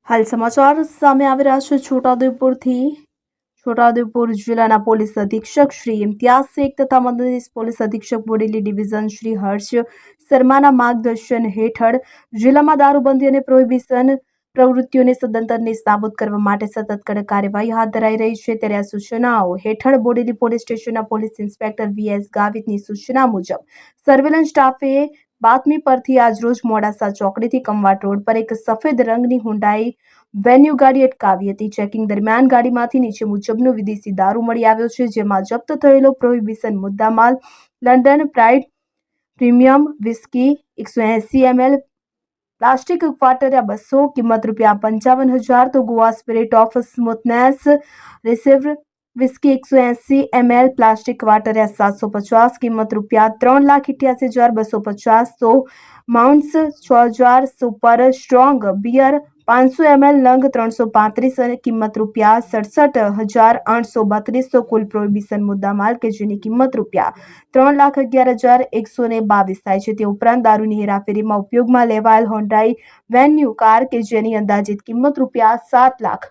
હાલ સમાચાર સામે આવી રહ્યા છે છોટાઉદેપુરથી। છોટાઉદેપુર જિલ્લાના પોલીસ અધિક્ષક શ્રી ઇમ્તિયાઝ શેખ તથા મદદનીશ પોલીસ અધિક્ષક બોડેલી ડિવિઝન શ્રી હર્ષ શર્માના માર્ગદર્શન હેઠળ જિલ્લામાં દારૂબંધી અને પ્રોહિબિશન પ્રવૃત્તિઓને સદંતર નાબૂદ કરવા માટે સતત કડક કાર્યવાહી હાથ ધરાઈ રહી છે। ત્યારે આ સૂચનાઓ હેઠળ બોડેલી પોલીસ સ્ટેશનના પોલીસ ઇન્સ્પેક્ટર વીએસ ગાવિતની સૂચના મુજબ સર્વેલન્સ સ્ટાફે બાતમી પરથી આજરોજ મોડાસા ચોકડીથી કમવાટ રોડ પર એક સફેદ રંગની હુન્ડાઈ વેન્યુ ગાડી અટકાવી હતી। ચેકિંગ દરમિયાન ગાડીમાંથી નીચે મુજબનો વિદેશી દારૂ મળી આવ્યો છે, જેમાં જપ્ત થયેલો પ્રોહિબિશન મુદ્દામાલ London pride premium whisky 180 ml, plastic ક્વાટરિયા 200, કિંમત ₹55,000, તો Goa spirit of smoothness reserve whisky 180 ml, plastic ક્વાટરિયા 750, કિંમત ₹3,88,250, તો mounts 6000 super strong beer 500 ml નંગ 335 અને કિંમત ₹67,832, તો કુલ પ્રોહિબિશન મુદ્દામાલ કે જેની કિંમત ₹3,11,122 થાય છે। તે ઉપરાંત દારૂની હેરાફેરીમાં ઉપયોગમાં લેવાયેલ હોન્ડાઈ વેન્યુ કાર કે જેની અંદાજિત કિંમત ₹7 લાખ,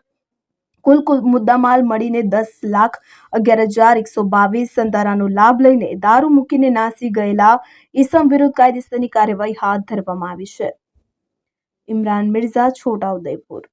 કુલ મુદ્દામાલ મળીને ₹10,11,122 સંધારાનો લાભ લઈને દારૂ મૂકીને નાસી ગયેલા ઈસમ વિરુદ્ધ કાયદેસરની કાર્યવાહી હાથ ધરવામાં આવી છે। ઇમરાન મિર્ઝા, છોટાઉદેપુર।